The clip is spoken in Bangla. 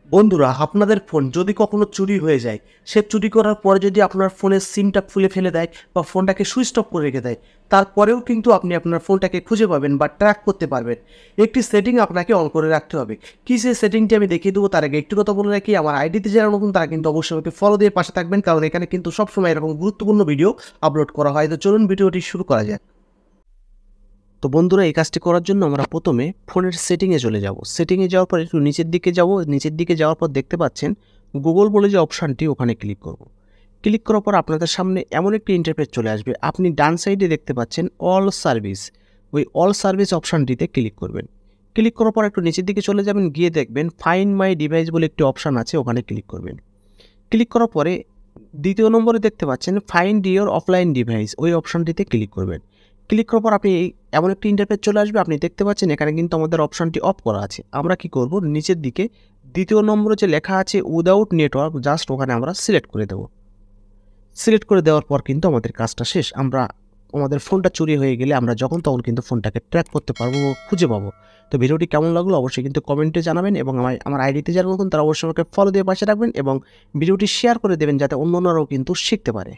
বন্ধুরা, আপনাদের ফোন যদি কখনো চুরি হয়ে যায়, সে চুরি করার পরে যদি আপনার ফোনের সিমটা খুলে ফেলে দেয় বা ফোনটাকে সুইচ অফ করে রেখে দেয়, তারপরেও কিন্তু আপনি আপনার ফোনটাকে খুঁজে পাবেন বা ট্র্যাক করতে পারবেন। একটি সেটিং আপনাকে অন করে রাখতে হবে। কী সেই সেটিংটি আমি দেখিয়ে দেবো, তার আগে একটু কথা বলে রাখি, আমার আইডিতে যারা নতুন তারা কিন্তু অবশ্যই আমাকে ফলো দিয়ে পাশে থাকবেন, কারণ এখানে কিন্তু সবসময় এরকম গুরুত্বপূর্ণ ভিডিও আপলোড করা হয়। তো চলুন ভিডিওটি শুরু করা যাক। তো বন্ধুরা, এই কাজটি করার জন্য আমরা প্রথমে ফোনের সেটিংয়ে চলে যাব। সেটিংয়ে যাওয়ার পর একটু নিচের দিকে যাব। নিচের দিকে যাওয়ার পর দেখতে পাচ্ছেন গুগল বলে যে অপশানটি, ওখানে ক্লিক করব। ক্লিক করার পর আপনাদের সামনে এমন একটি ইন্টারফেস চলে আসবে। আপনি ডান সাইডে দেখতে পাচ্ছেন অল সার্ভিস, ওই অল সার্ভিস অপশানটিতে ক্লিক করবেন। ক্লিক করার পর একটু নিচের দিকে চলে যাবেন, গিয়ে দেখবেন ফাইন্ড মাই ডিভাইস বলে একটি অপশান আছে, ওখানে ক্লিক করবেন। ক্লিক করার পরে দ্বিতীয় নম্বরে দেখতে পাচ্ছেন ফাইন্ড ইওর অফলাইন ডিভাইস, ওই অপশানটিতে ক্লিক করবেন। ক্লিক করার পর আপনি এমন একটি ইন্টারফেস চলে আসবে। আপনি দেখতে পাচ্ছেন এখানে কিন্তু আমাদের অপশানটি অফ করা আছে। আমরা কি করব, নিচের দিকে দ্বিতীয় নম্বরে যে লেখা আছে উইদাউট নেটওয়ার্ক, জাস্ট ওখানে আমরা সিলেক্ট করে দেবো। সিলেক্ট করে দেওয়ার পর কিন্তু আমাদের কাজটা শেষ। আমাদের ফোনটা চুরি হয়ে গেলে আমরা যখন তখন কিন্তু ফোনটাকে ট্র্যাক করতে পারবো, খুঁজে পাবো। তো ভিডিওটি কেমন লাগলো অবশ্যই কিন্তু কমেন্টে জানাবেন, এবং আমার আইডিতে যারা নতুন তারা অবশ্যই আমাকে ফলো দিয়ে পাশে রাখবেন এবং ভিডিওটি শেয়ার করে দেবেন যাতে অন্যরাও কিন্তু শিখতে পারে।